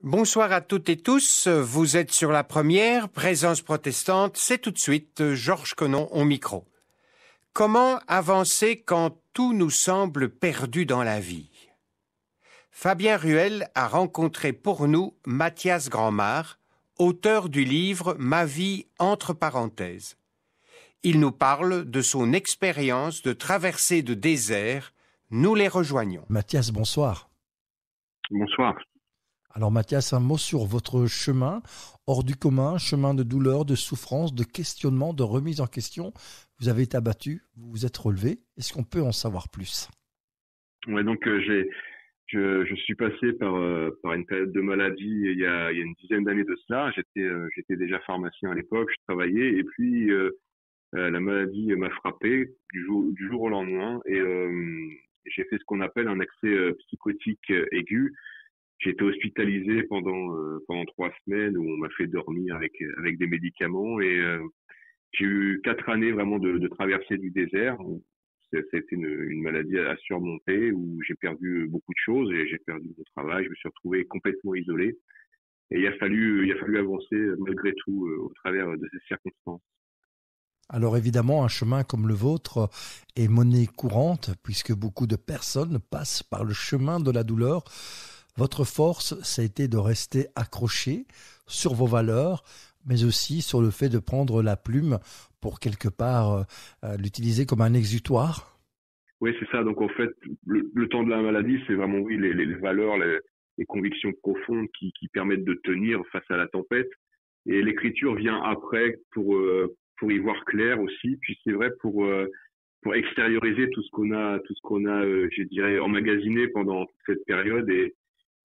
Bonsoir à toutes et tous, vous êtes sur la première, Présence protestante, c'est tout de suite Georges Connon au micro. Comment avancer quand tout nous semble perdu dans la vie? Fabien Ruel a rencontré pour nous Mathias Grandmar, auteur du livre Ma vie entre parenthèses. Il nous parle de son expérience de traversée de désert. Nous les rejoignons. Mathias, bonsoir. Bonsoir. Alors Mathias, un mot sur votre chemin hors du commun, chemin de douleur, de souffrance, de questionnement, de remise en question. Vous avez été abattu, vous vous êtes relevé. Est-ce qu'on peut en savoir plus? Ouais, donc je suis passé par une période de maladie il y a une dizaine d'années de cela. J'étais déjà pharmacien à l'époque, je travaillais et puis la maladie m'a frappé du jour au lendemain et j'ai fait ce qu'on appelle un accès psychotique aigu. J'ai été hospitalisé pendant 3 semaines où on m'a fait dormir avec des médicaments et j'ai eu 4 années vraiment de traversée du désert. C'était une maladie à surmonter où j'ai perdu beaucoup de choses et j'ai perdu mon travail. Je me suis retrouvé complètement isolé et il a fallu avancer malgré tout au travers de ces circonstances. Alors évidemment, un chemin comme le vôtre est monnaie courante puisque beaucoup de personnes passent par le chemin de la douleur. Votre force, ça a été de rester accroché sur vos valeurs, mais aussi sur le fait de prendre la plume pour quelque part l'utiliser comme un exutoire. Oui, c'est ça. Donc en fait, le temps de la maladie, c'est vraiment oui les valeurs, les convictions profondes qui permettent de tenir face à la tempête. Et l'écriture vient après pour y voir clair aussi. Puis c'est vrai pour extérioriser tout ce qu'on a, je dirais, emmagasiné pendant toute cette période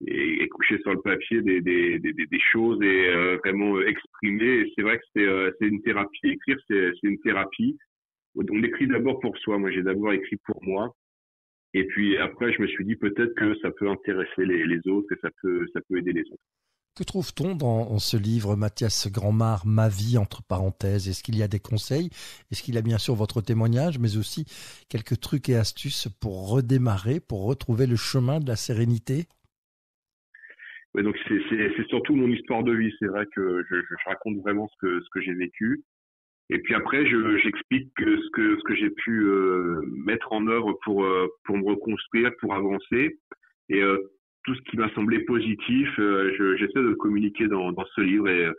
et coucher sur le papier des choses et vraiment exprimer. Et c'est vrai que c'est une thérapie. Écrire, c'est une thérapie. On écrit d'abord pour soi. Moi, j'ai d'abord écrit pour moi. Et puis après, je me suis dit peut-être que ça peut intéresser les autres et ça peut aider les autres. Que trouve-t-on dans ce livre, Mathias Grandmar, Ma vie entre parenthèses? Est-ce qu'il y a des conseils? Est-ce qu'il y a bien sûr votre témoignage, mais aussi quelques trucs et astuces pour redémarrer, pour retrouver le chemin de la sérénité? Ouais, donc c'est surtout mon histoire de vie. C'est vrai que je raconte vraiment ce que j'ai vécu. Et puis après, j'explique ce que j'ai pu mettre en œuvre pour me reconstruire, pour avancer. Et tout ce qui m'a semblé positif, j'essaie de le communiquer dans ce livre et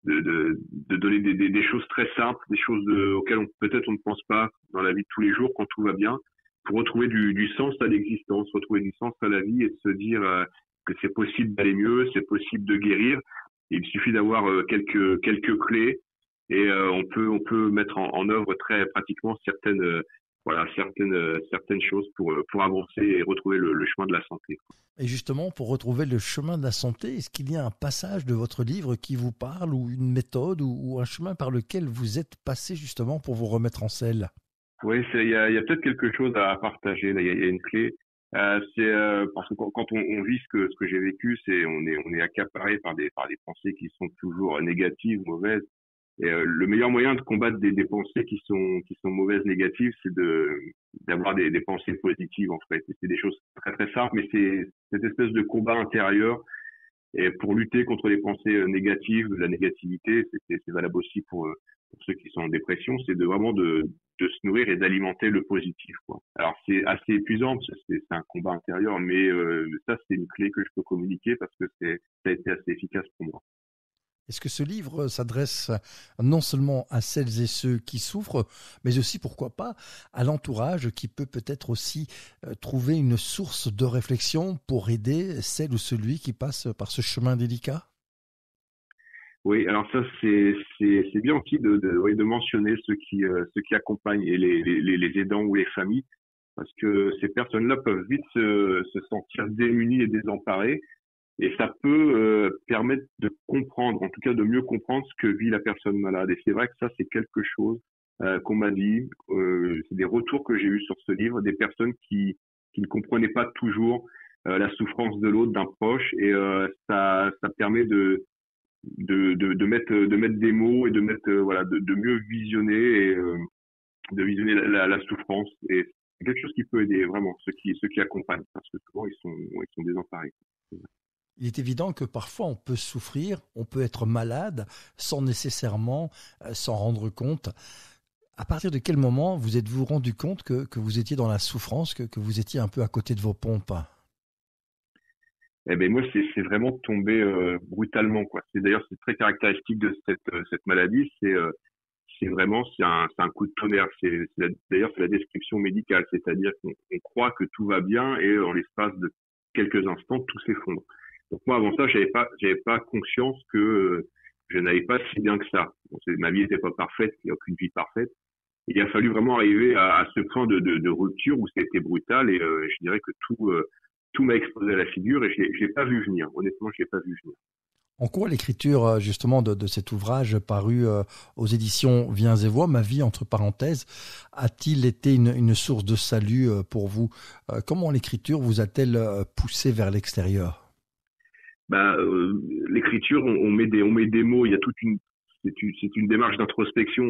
de donner des choses très simples, des choses auxquelles peut-être on ne pense pas dans la vie de tous les jours quand tout va bien, pour retrouver du sens à l'existence, retrouver du sens à la vie et se dire que c'est possible d'aller mieux, c'est possible de guérir. Et il suffit d'avoir quelques clés et on peut mettre en œuvre très pratiquement certaines choses pour avancer et retrouver le chemin de la santé. Et justement, pour retrouver le chemin de la santé, est-ce qu'il y a un passage de votre livre qui vous parle ou une méthode ou un chemin par lequel vous êtes passé justement pour vous remettre en selle? Oui, il y a peut-être quelque chose à partager. Là, il y a une clé. Parce que quand on vit ce que j'ai vécu, on est accaparé par des pensées qui sont toujours négatives, mauvaises. Et le meilleur moyen de combattre des pensées qui sont mauvaises, négatives, c'est d'avoir des pensées positives en fait. Et c'est des choses très très simples, mais c'est cette espèce de combat intérieur. Et pour lutter contre les pensées négatives, de la négativité, c'est valable aussi pour ceux qui sont en dépression, c'est vraiment de se nourrir et d'alimenter le positif, quoi. Alors c'est assez épuisant, parce que c'est un combat intérieur, mais ça c'est une clé que je peux communiquer parce que ça a été assez efficace pour moi. Est-ce que ce livre s'adresse non seulement à celles et ceux qui souffrent, mais aussi, pourquoi pas, à l'entourage qui peut peut-être aussi trouver une source de réflexion pour aider celle ou celui qui passe par ce chemin délicat? Oui, alors ça c'est bien aussi oui, de mentionner ceux qui accompagnent et les aidants ou les familles, parce que ces personnes-là peuvent vite se sentir démunies et désemparées. Et ça peut permettre de comprendre, en tout cas de mieux comprendre ce que vit la personne malade. Et c'est vrai que ça, c'est quelque chose qu'on m'a dit. C'est des retours que j'ai eus sur ce livre, des personnes qui ne comprenaient pas toujours la souffrance de l'autre, d'un proche. Et ça permet de mettre des mots et de mettre voilà de mieux visionner et de visionner la souffrance. Et c'est quelque chose qui peut aider vraiment ceux qui accompagnent, parce que souvent ils sont désemparés. Il est évident que parfois on peut souffrir, on peut être malade sans nécessairement s'en rendre compte. À partir de quel moment vous êtes-vous rendu compte que vous étiez dans la souffrance, que vous étiez un peu à côté de vos pompes? Eh ben moi, c'est vraiment tombé brutalement, quoi. D'ailleurs c'est très caractéristique de cette maladie. C'est un coup de tonnerre. D'ailleurs c'est la description médicale, c'est-à-dire qu'on croit que tout va bien et en l'espace de quelques instants tout s'effondre. Donc moi avant ça j'avais pas conscience que je n'allais pas si bien que ça. Bon, ma vie n'était pas parfaite, il n'y a aucune vie parfaite. Et il a fallu vraiment arriver à ce point de rupture où ça a été brutal et je dirais que tout m'a explosé à la figure et je l'ai pas vu venir. Honnêtement, je l'ai pas vu venir. En quoi l'écriture justement de cet ouvrage paru aux éditions Viens et Voix, Ma vie entre parenthèses, a-t-il été une source de salut pour vous? Comment l'écriture vous a-t-elle poussé vers l'extérieur? L'écriture, on met des mots. Il y a c'est une démarche d'introspection.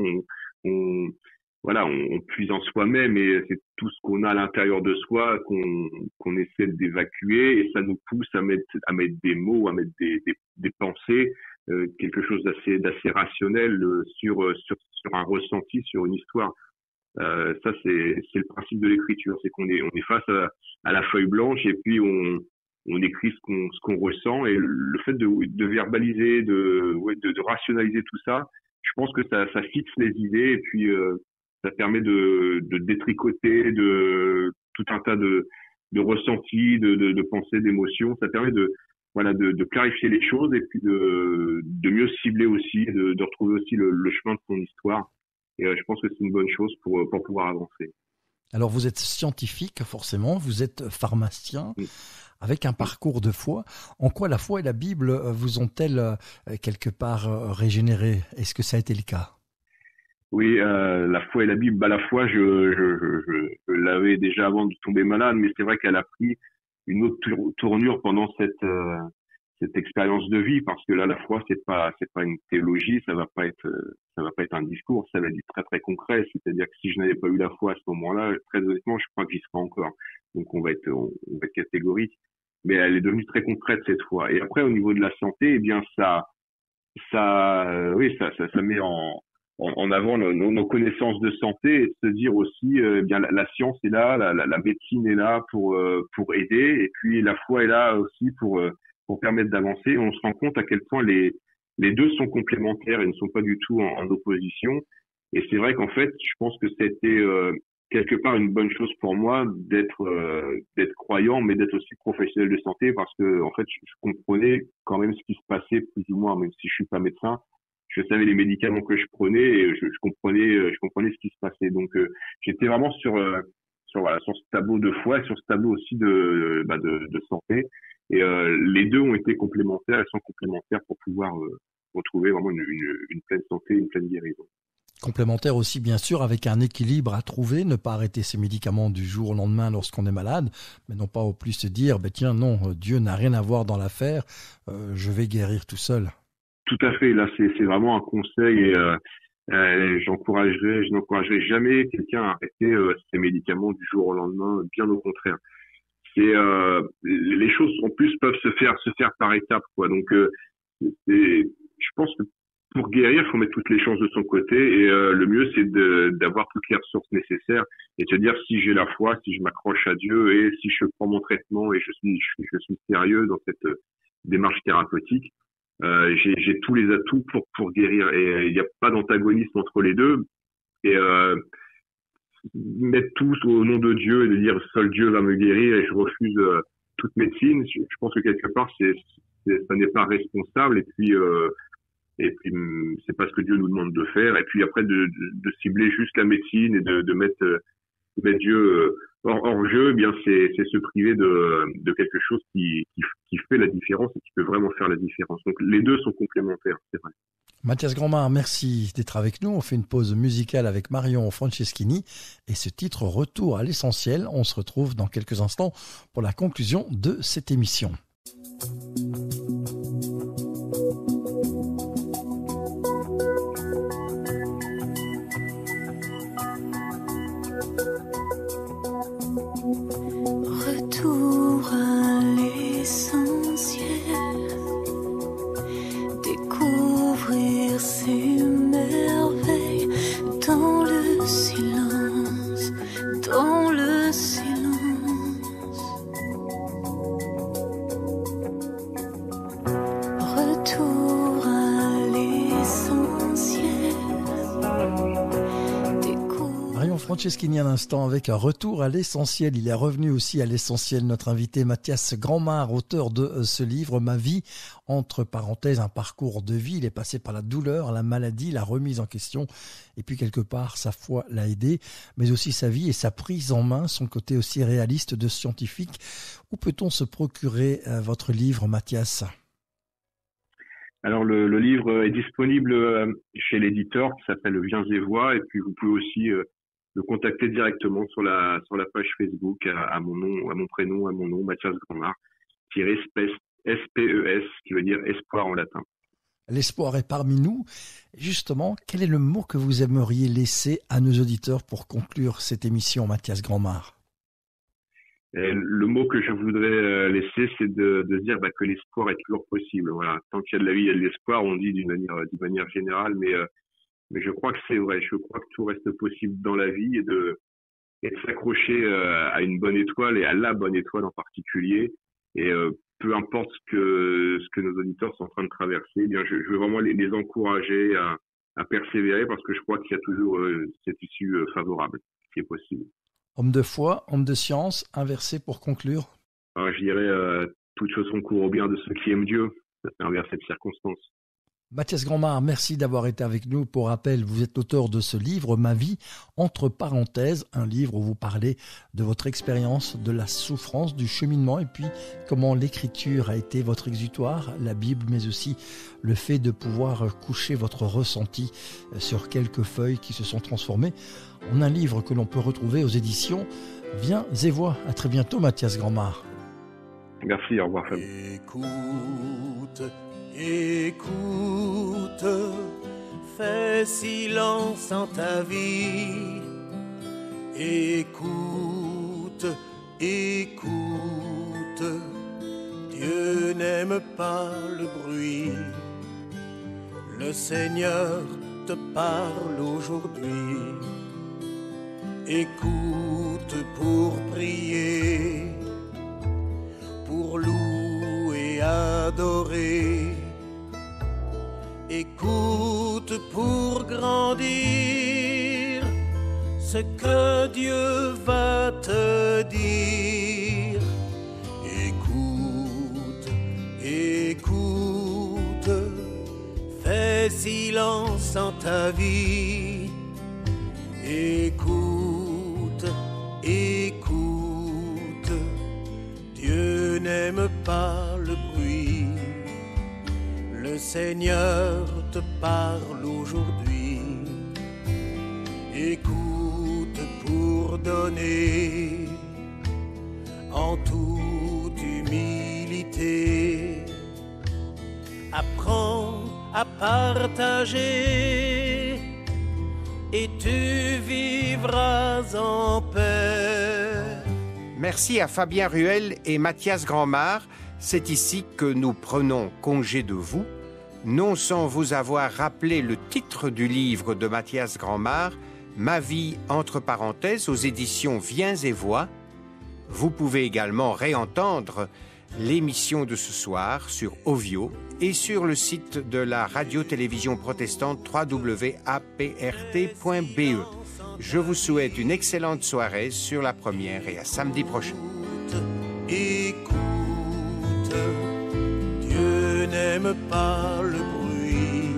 On puise en soi-même et c'est tout ce qu'on a à l'intérieur de soi qu'on essaie d'évacuer et ça nous pousse à mettre des mots, à mettre des pensées, quelque chose d'assez rationnel sur un ressenti, sur une histoire. Ça c'est le principe de l'écriture, c'est qu'on est face à la feuille blanche et puis on écrit ce qu'on ressent et le fait de verbaliser, de rationaliser tout ça, je pense que ça fixe les idées et puis ça permet de détricoter de tout un tas de ressentis, de pensées, d'émotions. Ça permet de clarifier les choses et puis de mieux cibler aussi, de retrouver aussi le chemin de son histoire. Et je pense que c'est une bonne chose pour pouvoir avancer. Alors vous êtes scientifique forcément, vous êtes pharmacien. Oui. Avec un parcours de foi. En quoi la foi et la Bible vous ont-elles quelque part régénéré? Est-ce que ça a été le cas? Oui, la foi et la Bible. La foi, je l'avais déjà avant de tomber malade, mais c'est vrai qu'elle a pris une autre tournure pendant cette expérience de vie, parce que là, la foi, c'est pas une théologie, ça va pas être un discours, ça va être du très très concret. C'est-à-dire que si je n'avais pas eu la foi à ce moment-là, très honnêtement, je crois que j'y serais encore. Donc on va être catégorique. Mais elle est devenue très concrète cette fois. Et après, au niveau de la santé, eh bien ça met en avant nos connaissances de santé et de se dire aussi, eh bien la science est là, la médecine est là pour aider, et puis la foi est là aussi pour permettre d'avancer. On se rend compte à quel point les deux sont complémentaires et ne sont pas du tout en opposition. Et c'est vrai qu'en fait, je pense que c'était quelque part une bonne chose pour moi d'être croyant, mais d'être aussi professionnel de santé, parce que en fait je comprenais quand même ce qui se passait plus ou moins, même si je suis pas médecin, je savais les médicaments que je prenais et je comprenais ce qui se passait. Donc j'étais vraiment sur ce tableau de foi et sur ce tableau aussi de santé. Et les deux ont été complémentaires, elles sont complémentaires pour pouvoir retrouver vraiment une pleine santé, une pleine guérison. Complémentaire aussi, bien sûr, avec un équilibre à trouver, ne pas arrêter ses médicaments du jour au lendemain lorsqu'on est malade, mais non pas au plus se dire, tiens, non, Dieu n'a rien à voir dans l'affaire, je vais guérir tout seul. Tout à fait, là, c'est vraiment un conseil et je n'encouragerai jamais quelqu'un à arrêter ses médicaments du jour au lendemain, bien au contraire. Les choses en plus peuvent se faire par étapes, quoi. Donc, je pense que pour guérir, il faut mettre toutes les chances de son côté et le mieux c'est d'avoir toutes les ressources nécessaires et de se dire si j'ai la foi, si je m'accroche à Dieu et si je prends mon traitement et je suis sérieux dans cette démarche thérapeutique, j'ai tous les atouts pour guérir et il n'y a pas d'antagonisme entre les deux et mettre tous au nom de Dieu et de dire seul Dieu va me guérir et je refuse toute médecine, je pense que quelque part ça n'est pas responsable et puis c'est pas ce que Dieu nous demande de faire. Et puis après de cibler juste la médecine et de mettre Dieu hors jeu, eh bien c'est se priver de quelque chose qui fait la différence et qui peut vraiment faire la différence. Donc les deux sont complémentaires, c'est vrai. Mathias Grandmar, merci d'être avec nous. On fait une pause musicale avec Marion Franceschini et ce titre Retour à l'essentiel. On se retrouve dans quelques instants pour la conclusion de cette émission. Retour à l'essentiel. Franceschini à l'instant avec un retour à l'essentiel. Il est revenu aussi à l'essentiel, notre invité Mathias Grandmar, auteur de ce livre, Ma vie, entre parenthèses, un parcours de vie. Il est passé par la douleur, la maladie, la remise en question, et puis quelque part, sa foi l'a aidé, mais aussi sa vie et sa prise en main, son côté aussi réaliste de scientifique. Où peut-on se procurer votre livre, Mathias ? Alors le livre est disponible chez l'éditeur qui s'appelle Viens et Vois, et puis vous pouvez aussi le contacter directement sur la page Facebook à mon nom, à mon prénom, à mon nom, Mathias Grandmar, SPES, qui veut dire espoir en latin. L'espoir est parmi nous. Justement, quel est le mot que vous aimeriez laisser à nos auditeurs pour conclure cette émission, Mathias Grandmar ? Le mot que je voudrais laisser, c'est de se dire que l'espoir est toujours possible. Voilà, tant qu'il y a de la vie, il y a de l'espoir. On dit d'une manière générale, mais je crois que c'est vrai. Je crois que tout reste possible dans la vie et de s'accrocher à une bonne étoile et à la bonne étoile en particulier. Et peu importe ce que nos auditeurs sont en train de traverser, eh bien je veux vraiment les encourager à persévérer, parce que je crois qu'il y a toujours cette issue favorable qui est possible. Homme de foi, homme de science, un verset pour conclure. Alors, je dirais toutes choses concourent au bien de ceux qui aiment Dieu. C'est un verset de circonstance. Mathias Grandmar, merci d'avoir été avec nous. Pour rappel, vous êtes l'auteur de ce livre, Ma vie, entre parenthèses, un livre où vous parlez de votre expérience, de la souffrance, du cheminement, et puis comment l'écriture a été votre exutoire, la Bible, mais aussi le fait de pouvoir coucher votre ressenti sur quelques feuilles qui se sont transformées en un livre que l'on peut retrouver aux éditions Viens et Vois. À très bientôt, Mathias Grandmar. Merci, au revoir, Fab. Écoute, fais silence en ta vie. Écoute, Dieu n'aime pas le bruit. Le Seigneur te parle aujourd'hui. Écoute pour prier, pour louer et adorer. Écoute pour grandir ce que Dieu va te dire. Écoute, fais silence en ta vie. Écoute, Dieu n'aime pas le bruit. Le Seigneur te parle aujourd'hui. Écoute pour donner en toute humilité. Apprends à partager et tu vivras en paix. Merci à Fabien Ruel et Mathias Grandmar. C'est ici que nous prenons congé de vous, non sans vous avoir rappelé le titre du livre de Mathias Grandmar, Ma vie entre parenthèses, aux éditions Viens et Vois. Vous pouvez également réentendre l'émission de ce soir sur Ovio et sur le site de la radio-télévision protestante www.aprt.be. Je vous souhaite une excellente soirée sur la première et à samedi prochain. Écoute, Dieu n'aime pas le bruit.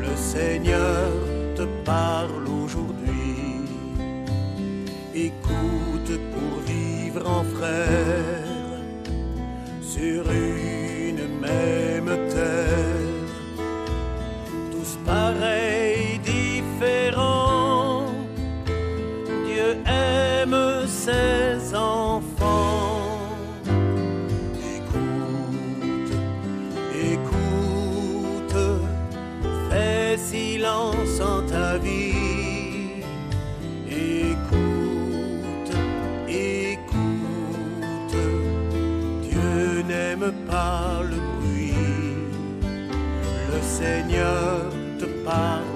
Le Seigneur te parle aujourd'hui. Écoute pour vivre en frère sur une même terre, tous pareils, différents. Dieu aime ses enfants. Écoute, fais silence en ta vie. Écoute, Dieu n'aime pas le bruit. Le Seigneur te parle